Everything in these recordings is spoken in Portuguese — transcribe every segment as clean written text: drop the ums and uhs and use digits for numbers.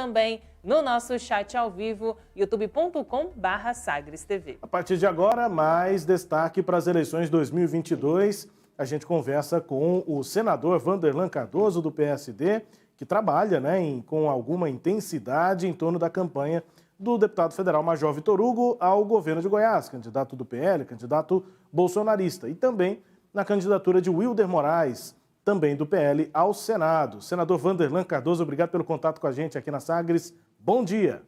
também no nosso chat ao vivo, youtube.com/SagresTV. A partir de agora, mais destaque para as eleições 2022. A gente conversa com o senador Vanderlan Cardoso, do PSD, que trabalha, com alguma intensidade em torno da campanha do deputado federal Major Vitor Hugo ao governo de Goiás, candidato do PL, candidato bolsonarista, e também na candidatura de Wilder Moraes, também do PL, ao Senado. Senador Vanderlan Cardoso, obrigado pelo contato com a gente aqui na Sagres. Bom dia.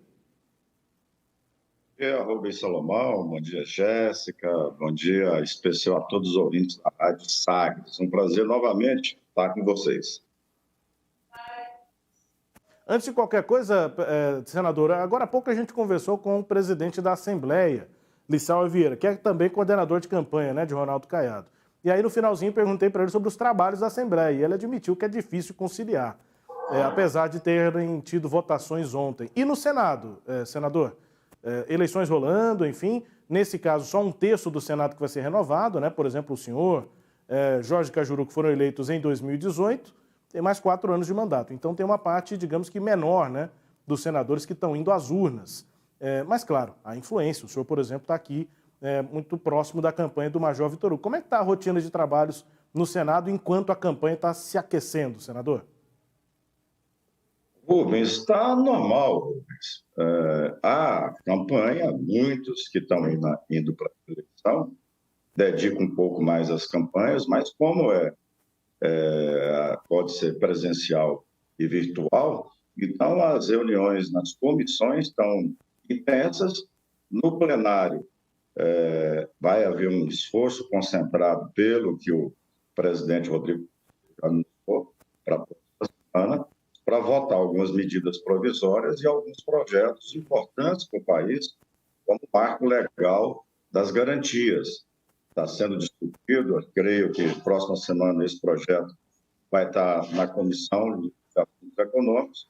Bom dia, Rubens Salomão, bom dia, Jéssica, bom dia especial a todos os ouvintes da Rádio Sagres. Um prazer novamente estar com vocês. Antes de qualquer coisa, senador, agora há pouco a gente conversou com o presidente da Assembleia, Lissau Vieira, que é também coordenador de campanha, de Ronaldo Caiado. E aí, no finalzinho, perguntei para ele sobre os trabalhos da Assembleia, e ele admitiu que é difícil conciliar, apesar de terem tido votações ontem. E no Senado, senador, eleições rolando, enfim, nesse caso, só um terço do Senado que vai ser renovado, por exemplo, o senhor, Jorge Cajuru, que foram eleitos em 2018, tem mais 4 anos de mandato. Então tem uma parte, digamos que menor, dos senadores que estão indo às urnas. Mas, claro, a influência. O senhor, por exemplo, está aqui muito próximo da campanha do Major Vitor Hugo. Como é que está a rotina de trabalhos no Senado enquanto a campanha está se aquecendo, senador? Rubens, está normal, Rubens. A campanha, muitos que estão indo para a eleição, dedicam um pouco mais às campanhas, mas como pode ser presencial e virtual, então as reuniões nas comissões estão intensas. No plenário vai haver um esforço concentrado pelo que o presidente Rodrigo anunciou para a próxima semana, para votar algumas medidas provisórias e alguns projetos importantes para o país, como o marco legal das garantias. Está sendo discutido, eu creio que próxima semana esse projeto vai estar na Comissão de Assuntos Econômicos,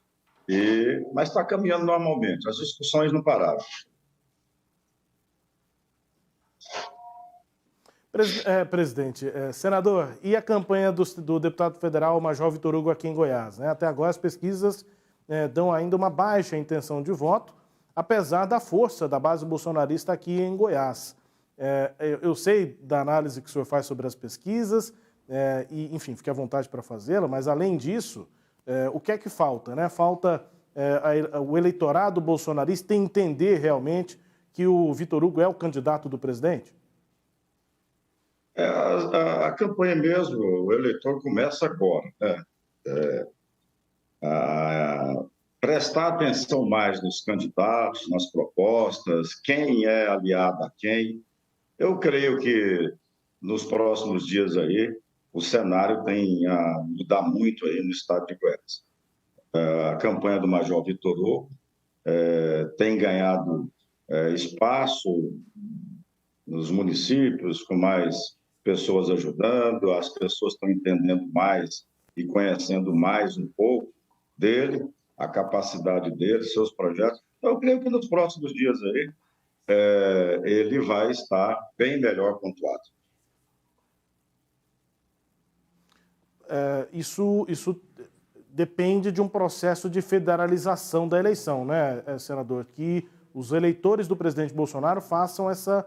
mas está caminhando normalmente, as discussões não pararam. Presidente, senador, e a campanha do deputado federal Major Vitor Hugo aqui em Goiás? Até agora as pesquisas dão ainda uma baixa intenção de voto, apesar da força da base bolsonarista aqui em Goiás. Eu sei da análise que o senhor faz sobre as pesquisas, e, enfim, fique à vontade para fazê-la, mas, além disso, o que é que falta? Falta o eleitorado bolsonarista entender realmente que o Vitor Hugo é o candidato do presidente? A campanha mesmo, o eleitor começa agora, prestar atenção mais nos candidatos, nas propostas, quem é aliado a quem. Eu creio que nos próximos dias aí o cenário tem a mudar muito aí no estado de Goiás. A campanha do Major Vitor Hugo tem ganhado espaço nos municípios, com mais pessoas ajudando, as pessoas estão entendendo mais e conhecendo mais um pouco dele, a capacidade dele, seus projetos. Então, eu creio que nos próximos dias aí ele vai estar bem melhor pontuado. Isso depende de um processo de federalização da eleição, senador? Que os eleitores do presidente Bolsonaro façam essa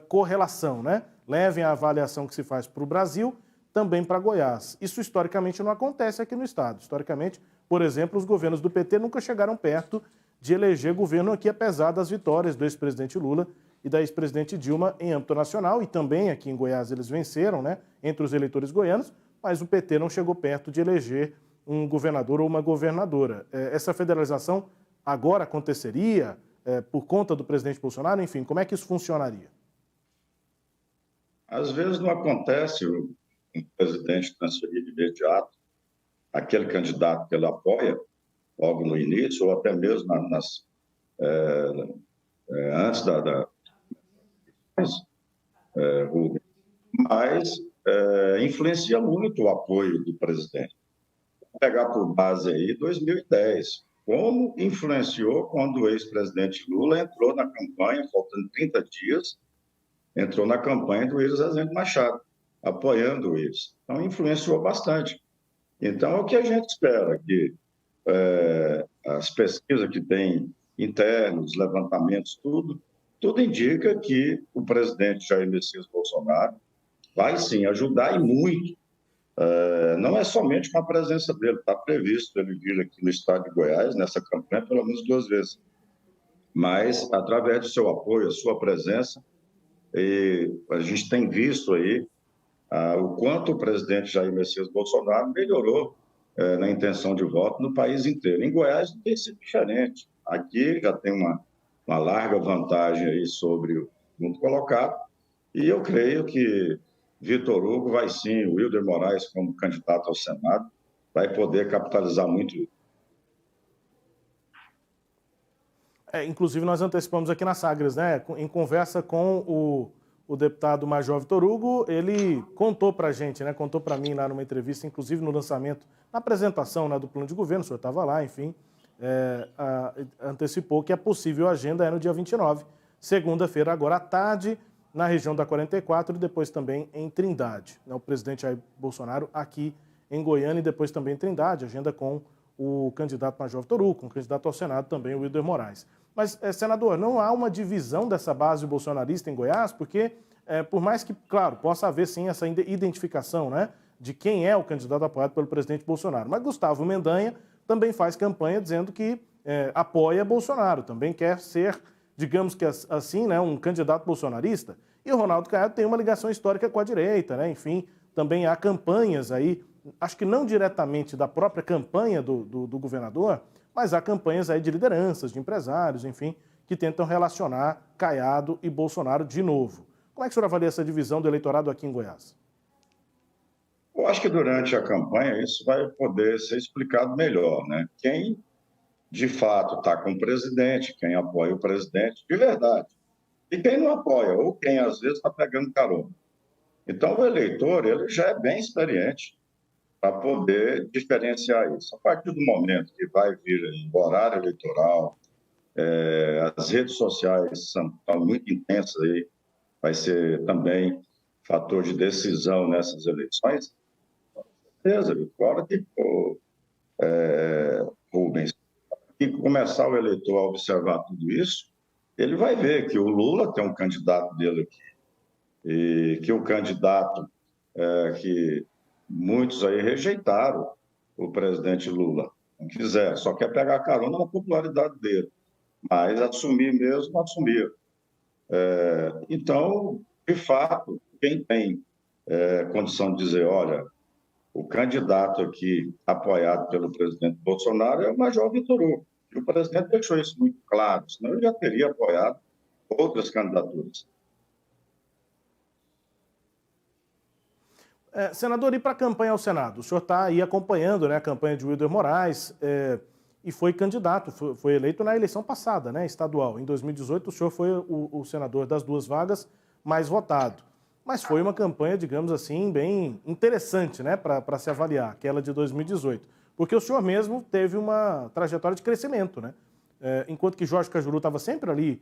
correlação, Levem a avaliação que se faz para o Brasil também para Goiás. Isso historicamente não acontece aqui no estado. Historicamente, por exemplo, os governos do PT nunca chegaram perto de eleger governo aqui, apesar das vitórias do ex-presidente Lula e da ex-presidente Dilma em âmbito nacional, e também aqui em Goiás eles venceram, entre os eleitores goianos, mas o PT não chegou perto de eleger um governador ou uma governadora. Essa federalização agora aconteceria por conta do presidente Bolsonaro? Enfim, como é que isso funcionaria? Às vezes não acontece o presidente transferir de imediato aquele candidato que ele apoia, logo no início, ou até mesmo antes mas influencia muito o apoio do presidente. Vou pegar por base aí 2010, como influenciou quando o ex-presidente Lula entrou na campanha, faltando 30 dias, entrou na campanha do Willis Rezende Machado, apoiando o Willis. Então, influenciou bastante. Então, é o que a gente espera, que as pesquisas que tem internos, levantamentos, tudo indica que o presidente Jair Messias Bolsonaro vai sim ajudar e muito. Não é somente com a presença dele, está previsto ele vir aqui no estado de Goiás, nessa campanha, pelo menos 2 vezes. Mas, através do seu apoio, a sua presença, e a gente tem visto aí o quanto o presidente Jair Messias Bolsonaro melhorou na intenção de voto no país inteiro. Em Goiás não tem sido diferente. Aqui já tem uma larga vantagem aí sobre o segundo colocado, e eu creio que Vitor Hugo vai sim, o Wilder Moraes como candidato ao Senado, vai poder capitalizar muito. Inclusive, nós antecipamos aqui na Sagres, né? Em conversa com o deputado Major Vitor Hugo, ele contou para a gente, né? Contou para mim lá numa entrevista, inclusive no lançamento, na apresentação, né, do plano de governo, o senhor estava lá, enfim, antecipou que a possível agenda é no dia 29, segunda-feira, agora à tarde, na região da 44 e depois também em Trindade. O presidente Jair Bolsonaro aqui em Goiânia e depois também em Trindade, agenda com o candidato Major Vitor Hugo, com o candidato ao Senado também, o Wilder Moraes. Mas, senador, não há uma divisão dessa base bolsonarista em Goiás? Porque, por mais que, claro, possa haver sim essa identificação, né, de quem é o candidato apoiado pelo presidente Bolsonaro. Mas Gustavo Mendanha também faz campanha dizendo que apoia Bolsonaro, também quer ser, digamos que assim, né, um candidato bolsonarista. E o Ronaldo Caiado tem uma ligação histórica com a direita, né? Enfim, também há campanhas aí, acho que não diretamente da própria campanha do governador, mas há campanhas aí de lideranças, de empresários, enfim, que tentam relacionar Caiado e Bolsonaro de novo. Como é que o senhor avalia essa divisão do eleitorado aqui em Goiás? Eu acho que durante a campanha isso vai poder ser explicado melhor, né? Quem, de fato, está com o presidente, quem apoia o presidente, de verdade. E quem não apoia, ou quem, às vezes, está pegando carona. Então, o eleitor, ele já é bem experiente para poder diferenciar isso. A partir do momento que vai vir o horário eleitoral, as redes sociais estão muito intensas aí, vai ser também fator de decisão nessas eleições. Certeza, agora que Rubens, que começar o eleitor a observar tudo isso, ele vai ver que o Lula tem um candidato dele aqui, e que o candidato que muitos aí rejeitaram o presidente Lula, não quiser, só quer pegar carona na popularidade dele, mas assumir mesmo, assumir. Então, de fato, quem tem condição de dizer, olha, o candidato aqui apoiado pelo presidente Bolsonaro é o Major Vitor Hugo, e o presidente deixou isso muito claro, senão ele já teria apoiado outras candidaturas. Senador, e para a campanha ao Senado? O senhor está aí acompanhando, né, a campanha de Wilder Moraes e foi candidato, foi eleito na eleição passada, né, estadual. Em 2018, o senhor foi o senador das 2 vagas mais votado. Mas foi uma campanha, digamos assim, bem interessante, né, para se avaliar, aquela de 2018. Porque o senhor mesmo teve uma trajetória de crescimento, né? Enquanto que Jorge Cajuru estava sempre ali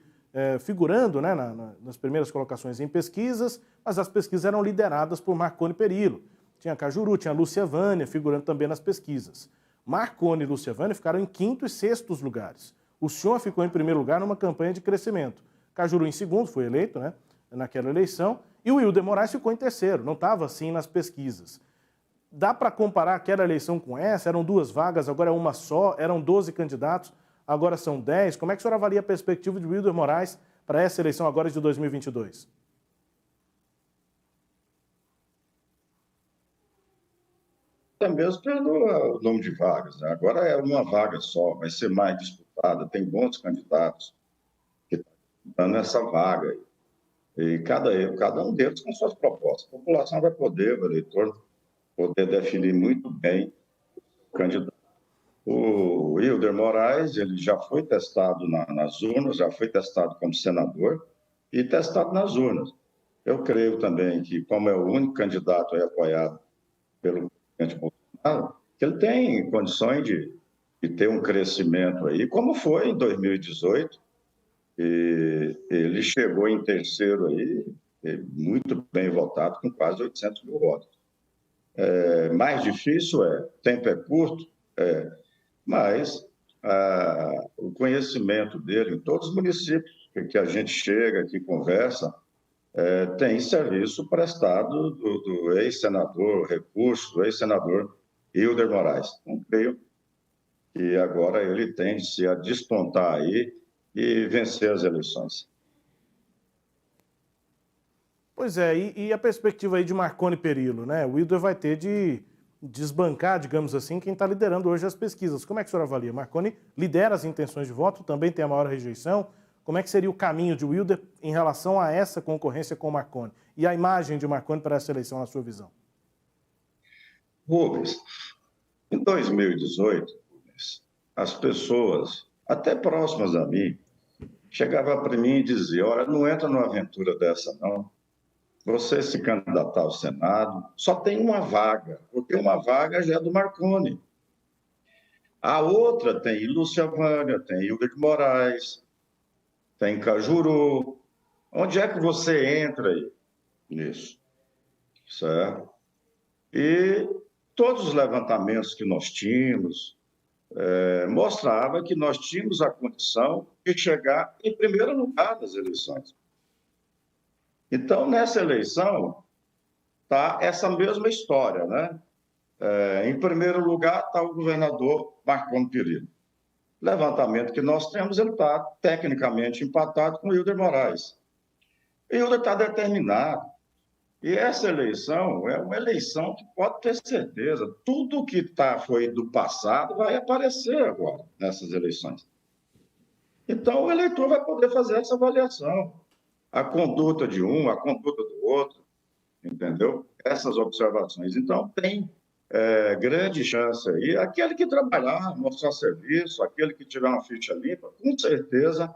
figurando, né, nas primeiras colocações em pesquisas, mas as pesquisas eram lideradas por Marconi Perillo. Tinha Cajuru, tinha Lúcia Vânia figurando também nas pesquisas. Marconi e Lúcia Vânia ficaram em 5º e 6º lugares. O senhor ficou em primeiro lugar numa campanha de crescimento. Cajuru em segundo, foi eleito, né, naquela eleição, e o Wilder Moraes ficou em terceiro, não estava assim nas pesquisas. Dá para comparar aquela eleição com essa? Eram 2 vagas, agora é uma só, eram 12 candidatos, agora são 10. Como é que o senhor avalia a perspectiva de Wilder Moraes para essa eleição agora de 2022? Até mesmo pelo número de vagas, né? Agora é uma vaga só, vai ser mais disputada, tem bons candidatos que estão disputando essa vaga. E cada um deles com suas propostas. A população vai poder, o eleitor, poder definir muito bem o candidato. O Wilder Moraes, ele já foi testado nas urnas, já foi testado como senador e testado nas urnas. Eu creio também que, como é o único candidato aí apoiado pelo presidente Bolsonaro, que ele tem condições de ter um crescimento aí, como foi em 2018, e ele chegou em terceiro aí, muito bem votado, com quase 800 mil votos. Mais difícil tempo é curto, mas o conhecimento dele em todos os municípios que a gente chega, que conversa, tem serviço prestado do ex-senador, recurso do ex-senador Hilder Moraes. Não creio que agora ele tende-se a despontar aí e vencer as eleições. Pois é, e a perspectiva aí de Marconi Perillo, né? O Hilder vai ter de desbancar, digamos assim, quem está liderando hoje as pesquisas. Como é que o senhor avalia? Marconi lidera as intenções de voto, também tem a maior rejeição. Como é que seria o caminho de Hilder em relação a essa concorrência com o Marconi? E a imagem de Marconi para essa eleição, na sua visão? Rubens, em 2018, as pessoas, até próximas a mim, chegavam para mim e diziam: olha, não entra numa aventura dessa, não. Você se candidatar ao Senado, só tem uma vaga, porque uma vaga já é do Marconi. A outra tem Lúcia Vânia, tem Hilder de Moraes, tem Cajuru. Onde é que você entra aí nisso? Certo? E todos os levantamentos que nós tínhamos mostravam que nós tínhamos a condição de chegar em primeiro lugar das eleições. Então, nessa eleição, está essa mesma história, né? Em primeiro lugar está o governador Marconi Perillo. Levantamento que nós temos, ele está tecnicamente empatado com o Hilder Moraes. E o Hilder está determinado. E essa eleição é uma eleição que pode ter certeza. Tudo que foi do passado vai aparecer agora, nessas eleições. Então, o eleitor vai poder fazer essa avaliação. A conduta de um, a conduta do outro, entendeu? Essas observações. Então, tem grande chance aí. Aquele que trabalhar, mostrar serviço, aquele que tiver uma ficha limpa, com certeza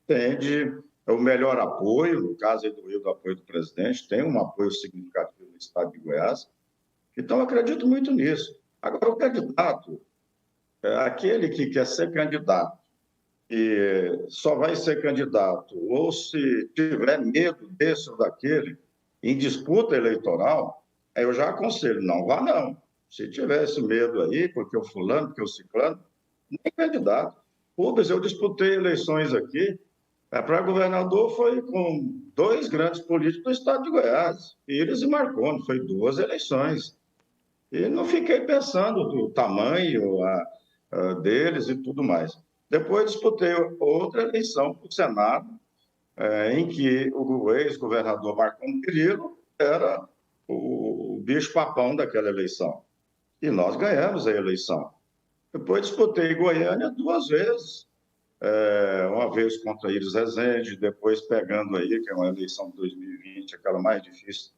tende o melhor apoio. No caso aí do Rio, do apoio do presidente, tem um apoio significativo no estado de Goiás. Então, eu acredito muito nisso. Agora, o candidato, aquele que quer ser candidato, e só vai ser candidato ou se tiver medo desse ou daquele em disputa eleitoral, eu já aconselho, não vá não. Se tiver esse medo aí, porque o fulano, porque o ciclano, nem candidato. Rubens, eu disputei eleições aqui, para governador foi com dois grandes políticos do estado de Goiás, Pires e Marconi, foi 2 eleições. E não fiquei pensando do tamanho deles e tudo mais. Depois disputei outra eleição para o Senado, em que o ex-governador Marconi Perillo era o bicho-papão daquela eleição. E nós ganhamos a eleição. Depois disputei Goiânia 2 vezes. Uma vez contra Iris Rezende, depois pegando aí, que é uma eleição de 2020, aquela mais difícil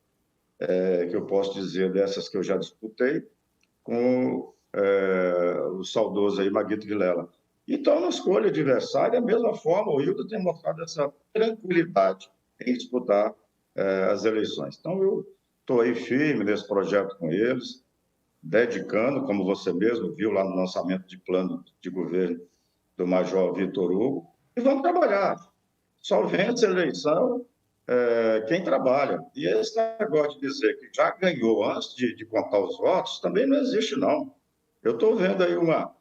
que eu posso dizer dessas que eu já disputei, com o saudoso aí Maguito Vilela. Então, na escolha adversária, da mesma forma, o Hilder tem mostrado essa tranquilidade em disputar as eleições. Então, eu estou aí firme nesse projeto com eles, dedicando, como você mesmo viu lá no lançamento de plano de governo do Major Vitor Hugo, e vamos trabalhar. Só vence a eleição quem trabalha. E esse negócio de dizer que já ganhou antes de contar os votos, também não existe, não. Eu estou vendo aí uma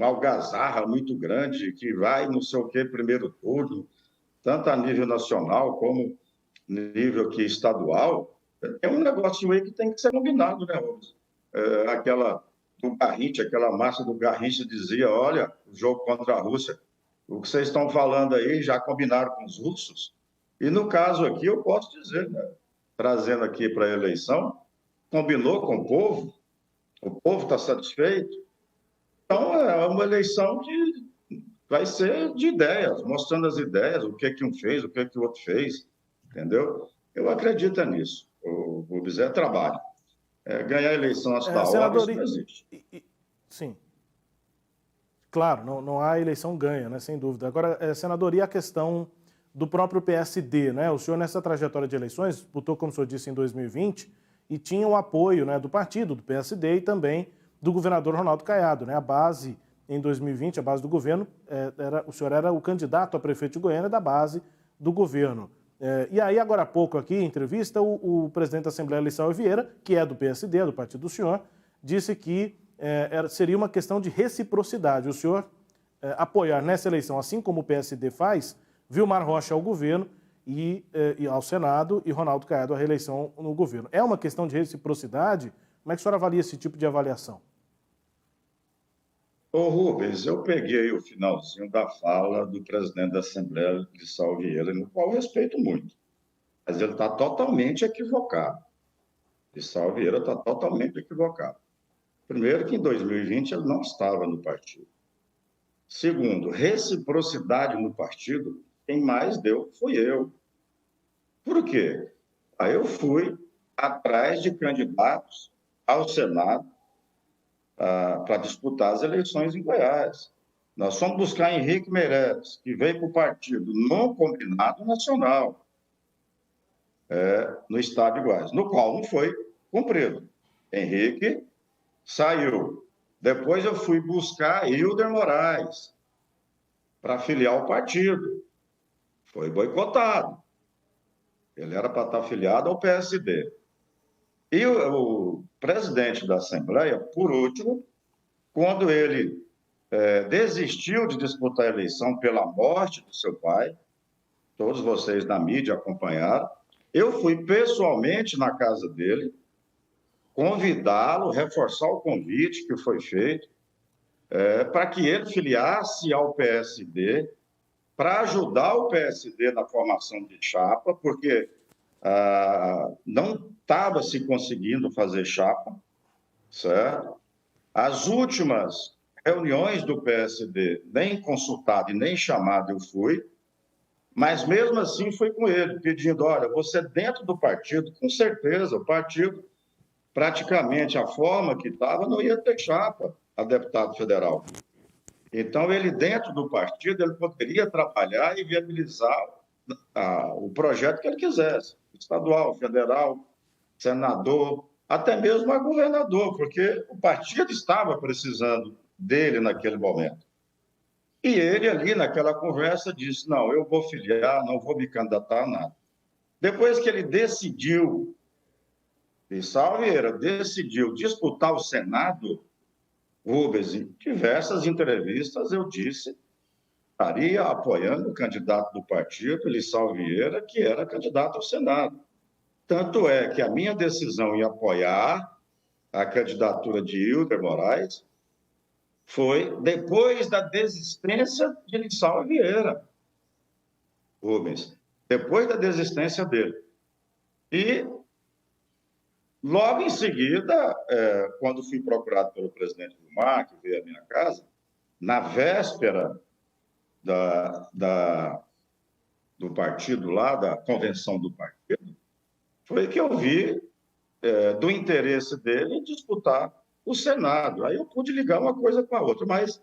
algazarra muito grande que vai não sei o que primeiro turno, tanto a nível nacional como nível aqui estadual. É um negócio aí que tem que ser combinado, né, Rubens? Aquela do Garrincha, aquela massa do Garrincha dizia: olha, o jogo contra a Rússia, o que vocês estão falando aí já combinaram com os russos? E no caso aqui, eu posso dizer, né, trazendo aqui para a eleição, combinou com o povo está satisfeito. Então, é uma eleição que vai ser de ideias, mostrando as ideias, o que um fez, o que o outro fez, entendeu? Eu acredito nisso. O Rubens trabalho. Ganhar a eleição antes da hora, isso não existe. Sim. Claro, não há eleição ganha, né, sem dúvida. Agora, senador, e a questão do próprio PSD, né? O senhor, nessa trajetória de eleições, disputou, como o senhor disse, em 2020, e tinha o apoio, né, do partido, do PSD e também do governador Ronaldo Caiado, né? A base, em 2020, a base do governo, o senhor era o candidato a prefeito de Goiânia da base do governo. E aí, agora há pouco aqui, em entrevista, o presidente da Assembleia, Liceu Vieira, que é do PSD, do partido do senhor, disse que seria uma questão de reciprocidade. O senhor apoiar nessa eleição, assim como o PSD faz, Vilmar Rocha ao governo e ao Senado e Ronaldo Caiado à reeleição no governo. É uma questão de reciprocidade? Como é que o senhor avalia esse tipo de avaliação? Ô Rubens, eu peguei o finalzinho da fala do presidente da Assembleia, Lissau Vieira, no qual eu respeito muito, mas ele está totalmente equivocado. Lissau Vieira está totalmente equivocado. Primeiro que em 2020 ele não estava no partido. Segundo, reciprocidade no partido, quem mais deu foi eu. Por quê? Aí eu fui atrás de candidatos ao Senado para disputar as eleições em Goiás. Nós fomos buscar Henrique Meirelles, que veio para o partido no combinado nacional, no estado de Goiás, no qual não foi cumprido. Henrique saiu. Depois eu fui buscar Hilder Moraes para filiar o partido. Foi boicotado. Ele era para estar afiliado ao PSD. E o presidente da Assembleia, por último, quando ele desistiu de disputar a eleição pela morte do seu pai, todos vocês na mídia acompanharam, eu fui pessoalmente na casa dele, convidá-lo, reforçar o convite que foi feito, para que ele filiasse ao PSD, para ajudar o PSD na formação de chapa, porque não estava se conseguindo fazer chapa, certo? As últimas reuniões do PSD, nem consultado e nem chamado eu fui, mas mesmo assim fui com ele, pedindo, olha, você dentro do partido, com certeza, o partido, praticamente a forma que estava, não ia ter chapa a deputado federal. Então, ele dentro do partido, ele poderia trabalhar e viabilizar o projeto que ele quisesse, estadual, federal, senador, até mesmo a governador, porque o partido estava precisando dele naquele momento. E ele ali, naquela conversa, disse, não, eu vou filiar, não vou me candidatar a nada. Depois que ele decidiu, Lissau Vieira decidiu disputar o Senado, Rubens, em diversas entrevistas eu disse estaria apoiando o candidato do partido, Lissau Vieira, que era candidato ao Senado. Tanto é que a minha decisão em apoiar a candidatura de Hilder Moraes foi depois da desistência de Lissau Vieira, Rubens, depois da desistência dele. E logo em seguida, quando fui procurado pelo presidente Vilmar, que veio à minha casa, na véspera do partido lá, da convenção do partido, foi que eu vi do interesse dele em disputar o Senado. Aí eu pude ligar uma coisa com a outra, mas,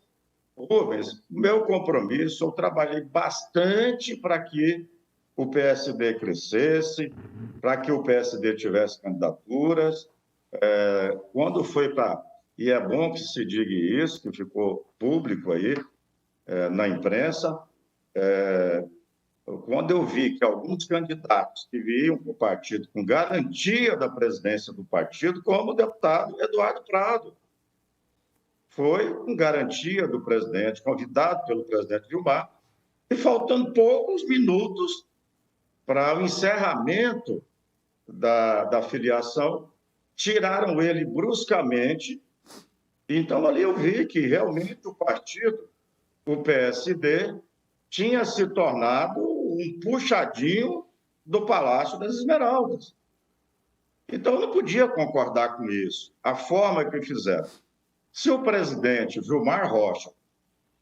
Rubens, meu compromisso, eu trabalhei bastante para que o PSD crescesse, para que o PSD tivesse candidaturas. Quando foi para... E é bom que se diga isso, que ficou público aí na imprensa. Quando eu vi que alguns candidatos que vinham para o partido com garantia da presidência do partido, como o deputado Eduardo Prado, foi com garantia do presidente, convidado pelo presidente Vilmar, e faltando poucos minutos para o encerramento da filiação, tiraram ele bruscamente. Então, ali eu vi que realmente o partido, o PSD, tinha se tornado um puxadinho do Palácio das Esmeraldas. Então, eu não podia concordar com isso, a forma que fizeram. Se o presidente Vilmar Rocha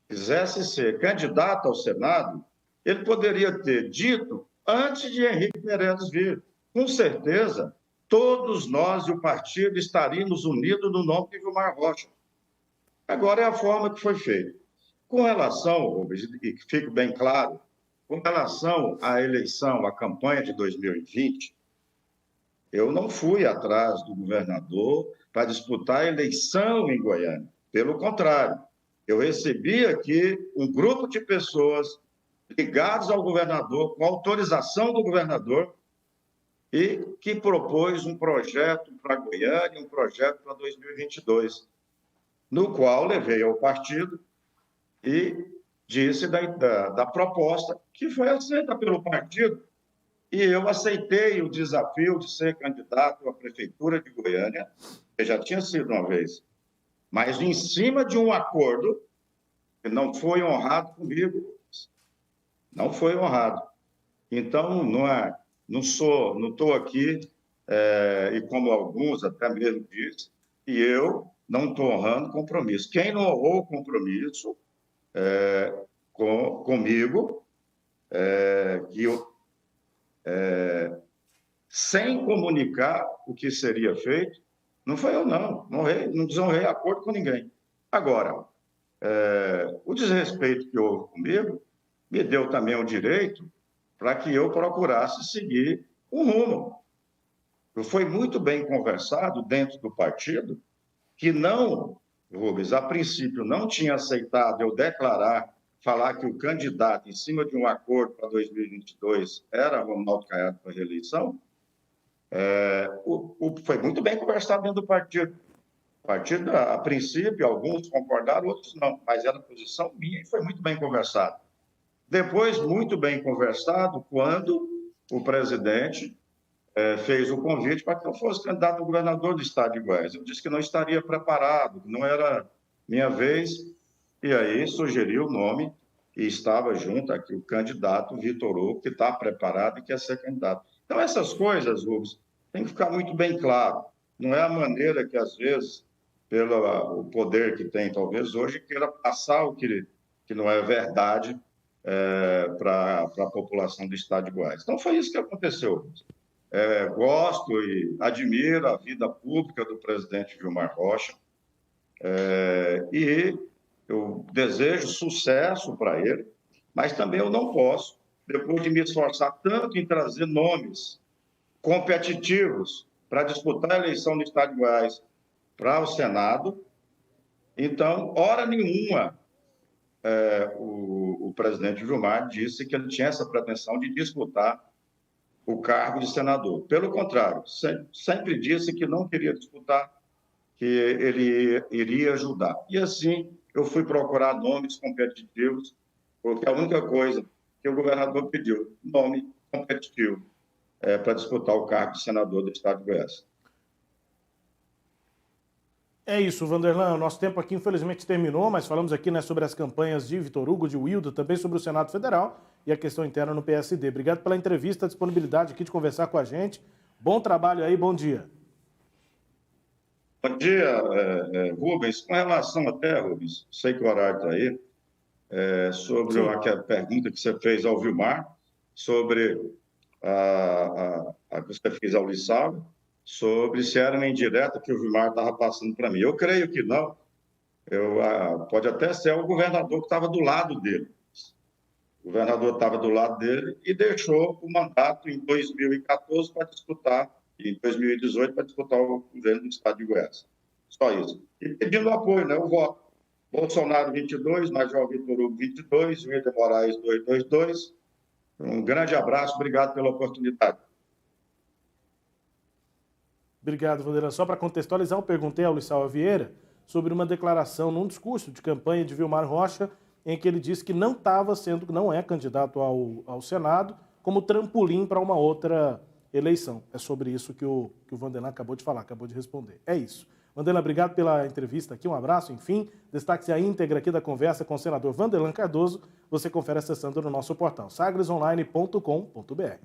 quisesse ser candidato ao Senado, ele poderia ter dito antes de Henrique Meirelles vir. Com certeza, todos nós e o partido estaríamos unidos no nome de Vilmar Rocha. Agora é a forma que foi feita. Com relação, Rubens, e que fique bem claro, com relação à eleição, à campanha de 2020, eu não fui atrás do governador para disputar a eleição em Goiânia. Pelo contrário, eu recebi aqui um grupo de pessoas ligados ao governador, com autorização do governador, e que propôs um projeto para Goiânia, um projeto para 2022. no qual levei ao partido e disse da proposta que foi aceita pelo partido. E eu aceitei o desafio de ser candidato à Prefeitura de Goiânia, que já tinha sido uma vez, mas em cima de um acordo que não foi honrado comigo. Não foi honrado. Então, não estou aqui, e como alguns até mesmo dizem, e eu não estou honrando compromisso. Quem não honrou o compromisso comigo, que eu, sem comunicar o que seria feito, não foi eu, não. Não desonrei acordo com ninguém. Agora, o desrespeito que houve comigo me deu também o direito para que eu procurasse seguir um rumo. Foi muito bem conversado dentro do partido que não, Rubens, a princípio não tinha aceitado eu falar que o candidato, em cima de um acordo para 2022, era Ronaldo Caiado para a reeleição. Foi muito bem conversado dentro do partido. O partido, a princípio, alguns concordaram, outros não, mas era a posição minha e foi muito bem conversado. Depois, muito bem conversado, quando o presidente fez o convite para que eu fosse candidato a governador do estado de Goiás. Eu disse que não estaria preparado, que não era minha vez, e aí sugeriu o nome, e estava junto aqui o candidato Vitor Hugo, que está preparado e quer ser candidato. Então, essas coisas, Rubens, tem que ficar muito bem claro. Não é a maneira que, às vezes, pelo poder que tem, talvez, hoje, queira passar o que não é verdade para a população do estado de Goiás. Então, foi isso que aconteceu. Gosto e admiro a vida pública do presidente Vilmar Rocha e eu desejo sucesso para ele, mas também eu não posso, depois de me esforçar tanto em trazer nomes competitivos para disputar a eleição do estado de Goiás para o Senado, então, hora nenhuma, o presidente Vilmar disse que ele tinha essa pretensão de disputar o cargo de senador. Pelo contrário, sempre disse que não queria disputar, que ele iria ajudar. E assim, eu fui procurar nomes competitivos, porque a única coisa que o governador pediu, nome competitivo, para disputar o cargo de senador do estado de Goiás. É isso, Vanderlan. O nosso tempo aqui, infelizmente, terminou, mas falamos aqui, né, sobre as campanhas de Vitor Hugo, de Wilda, também sobre o Senado Federal e a questão interna no PSD. Obrigado pela entrevista, a disponibilidade aqui de conversar com a gente. Bom trabalho aí, bom dia. Bom dia, Rubens. Com relação até, Rubens, sei que o horário está aí, sobre a pergunta que você fez ao Vilmar, sobre a que você fez ao Lissau, sobre se era uma indireta que o Vilmar estava passando para mim. Eu creio que não. Pode até ser o governador que estava do lado dele. O governador estava do lado dele e deixou o mandato em 2014 para disputar, em 2018 para disputar o governo do estado de Goiás. Só isso. E pedindo apoio, né? O voto. Bolsonaro 22, Major Vitor Hugo 22, Wilder Moraes 222. Um grande abraço, obrigado pela oportunidade. Obrigado, Vanderlan. Só para contextualizar, eu perguntei ao Lissau Vieira sobre uma declaração num discurso de campanha de Vilmar Rocha, em que ele disse que não é candidato ao Senado, como trampolim para uma outra eleição. É sobre isso que o Vanderlan acabou de falar, acabou de responder. É isso. Vanderlan, obrigado pela entrevista aqui, um abraço, enfim. Destaque-se a íntegra aqui da conversa com o senador Vanderlan Cardoso, você confere acessando no nosso portal sagresonline.com.br.